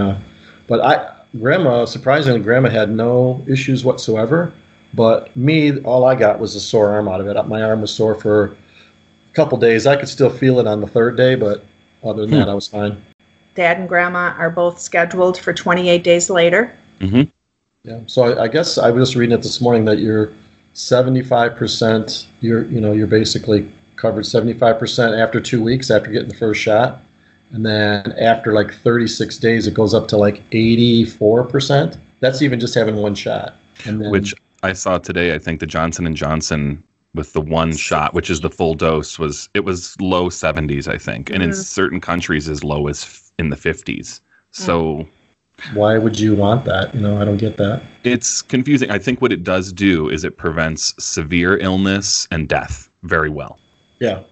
surprisingly, Grandma had no issues whatsoever. But me, all I got was a sore arm out of it. My arm was sore for a couple days. I could still feel it on the 3rd day, but other than that, I was fine. Dad and Grandma are both scheduled for 28 days later. Mm-hmm. Yeah. So I guess I was just reading it this morning that you're 75%. You're basically covered 75% after 2 weeks after getting the first shot, and then after like 36 days, it goes up to like 84%. That's even just having one shot. And then, which I saw today, I think the Johnson & Johnson with the one shot, which is the full dose, was low 70s, I think. And in certain countries as low as in the 50s. So why would you want that? I don't get that. It's confusing. I think what it does do is it prevents severe illness and death very well. Yeah.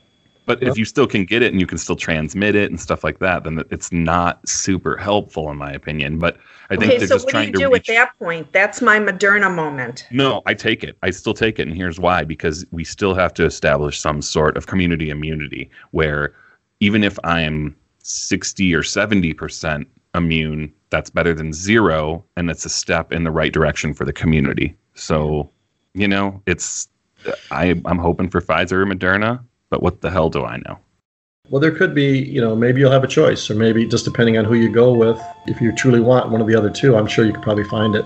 But if you still can get it and you can still transmit it and stuff like that, then it's not super helpful, in my opinion. But I think they're just trying to. So what do you do at that point? That's my Moderna moment. No, I take it. I still take it. And here's why. Because we still have to establish some sort of community immunity where even if I'm 60 or 70% immune, that's better than 0. And it's a step in the right direction for the community. So, I'm hoping for Pfizer or Moderna. But what the hell do I know? Well, there could be, maybe you'll have a choice, or maybe just depending on who you go with, if you truly want one of the other 2, I'm sure you could probably find it.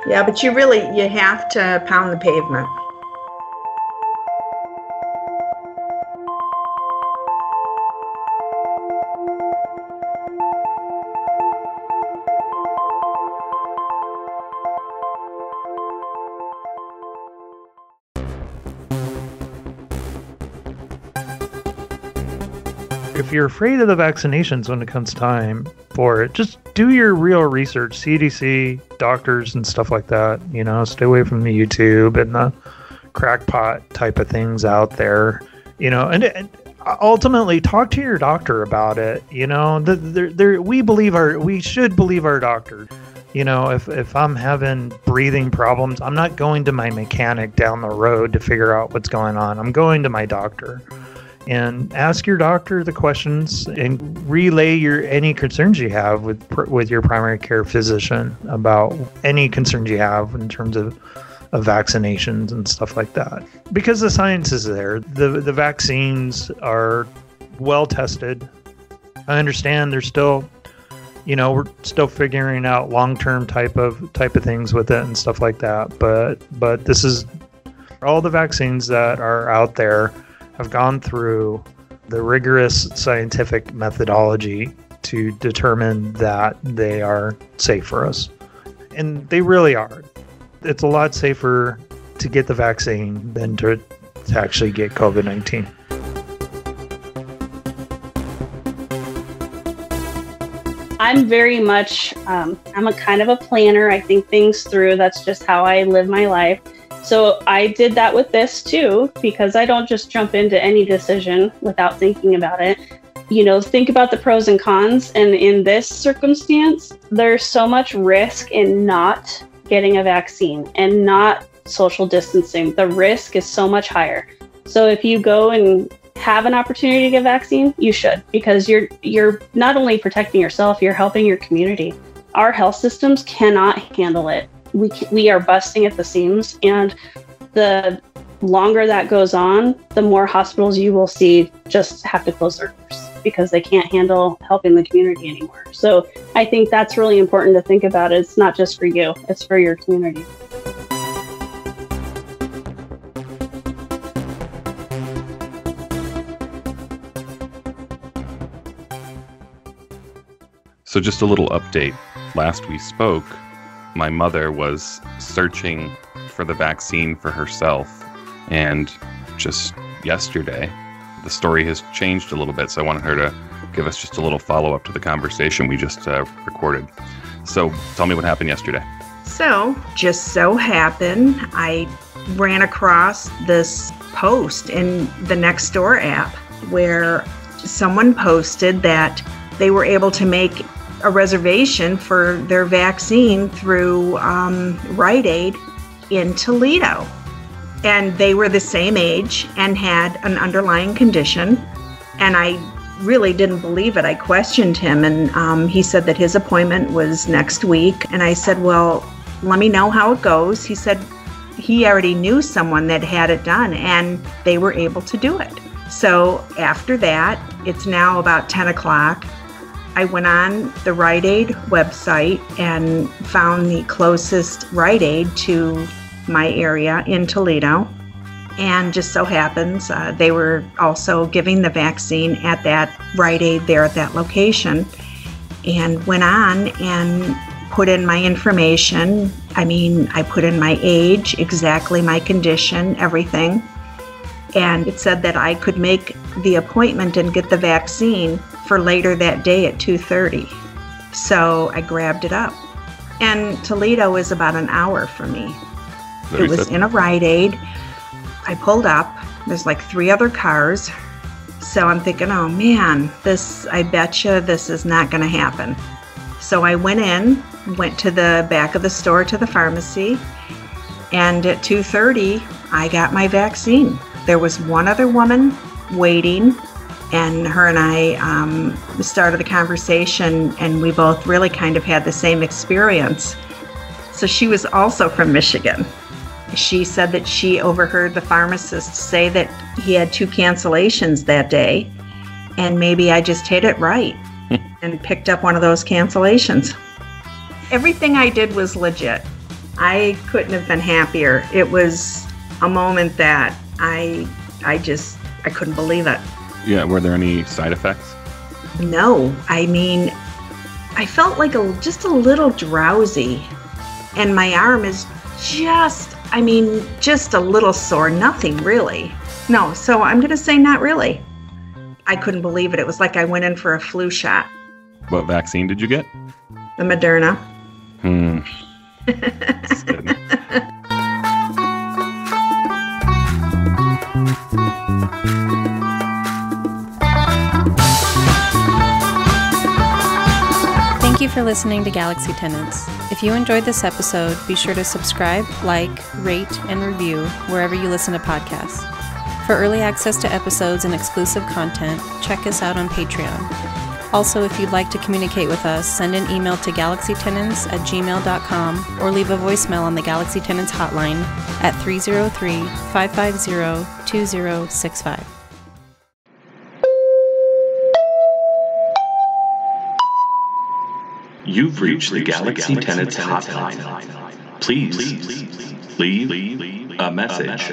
Yeah, but you have to pound the pavement. If you're afraid of the vaccinations when it comes time for it, just do your real research. CDC, doctors, and stuff like that. Stay away from the YouTube and the crackpot type of things out there. And ultimately talk to your doctor about it. We should believe our doctor. If I'm having breathing problems, I'm not going to my mechanic down the road to figure out what's going on. I'm going to my doctor. And ask your doctor the questions and relay any concerns you have with your primary care physician about any concerns you have in terms of vaccinations and stuff like that. Because the science is there. The vaccines are well tested. I understand there's still, we're still figuring out long-term type of things with it and stuff like that. But this is all the vaccines that are out there have gone through the rigorous scientific methodology to determine that they are safe for us. And they really are. It's a lot safer to get the vaccine than to actually get COVID-19. I'm very much, I'm a kind of a planner. I think things through. That's just how I live my life. So I did that with this too, because I don't just jump into any decision without thinking about it. Think about the pros and cons. And in this circumstance, there's so much risk in not getting a vaccine and not social distancing. The risk is so much higher. So if you go and have an opportunity to get a vaccine, you should, because you're not only protecting yourself, you're helping your community. Our health systems cannot handle it. We are busting at the seams, and the longer that goes on, the more hospitals you will see just have to close their doors because they can't handle helping the community anymore. So I think that's really important to think about. It's not just for you, it's for your community. So just a little update. Last we spoke, my mother was searching for the vaccine for herself. And just yesterday, the story has changed a little bit. So I wanted her to give us just a little follow-up to the conversation we just recorded. So tell me what happened yesterday. So, just so happened, I ran across this post in the Nextdoor app where someone posted that they were able to make a reservation for their vaccine through Rite Aid in Toledo. And they were the same age and had an underlying condition. And I really didn't believe it. I questioned him, and he said that his appointment was next week. And I said, well, let me know how it goes. He said he already knew someone that had it done, and they were able to do it. So after that, it's now about 10 o'clock. I went on the Rite Aid website and found the closest Rite Aid to my area in Toledo. And just so happens, they were also giving the vaccine at that Rite Aid there at that location. And went on and put in my information. I put in my age, exactly my condition, everything. And it said that I could make the appointment and get the vaccine for later that day at 2:30. So I grabbed it up. And Toledo is about an hour from me. It was in a Rite Aid. I pulled up. There's like 3 other cars. So I'm thinking, oh man, I betcha this is not going to happen. So I went to the back of the store to the pharmacy. And at 2:30, I got my vaccine. There was one other woman waiting. And her and I started the conversation, and we both really kind of had the same experience. So she was also from Michigan. She said that she overheard the pharmacist say that he had 2 cancellations that day, and maybe I just hit it right and picked up one of those cancellations. Everything I did was legit. I couldn't have been happier. It was a moment that I couldn't believe it. Yeah, were there any side effects? No, I felt like just a little drowsy, and my arm is just a little sore, nothing really. No, so I'm going to say not really. I couldn't believe it. It was like I went in for a flu shot. What vaccine did you get? The Moderna. That's good. Thank you for listening to Galaxy Tenants. If you enjoyed this episode, be sure to subscribe, like, rate, and review wherever you listen to podcasts. For early access to episodes and exclusive content, check us out on Patreon. Also, if you'd like to communicate with us, send an email to galaxytenants@gmail.com or leave a voicemail on the Galaxy Tenants hotline at 303-550-2065. You've reached the Galaxy Tenants hotline. Please leave a message.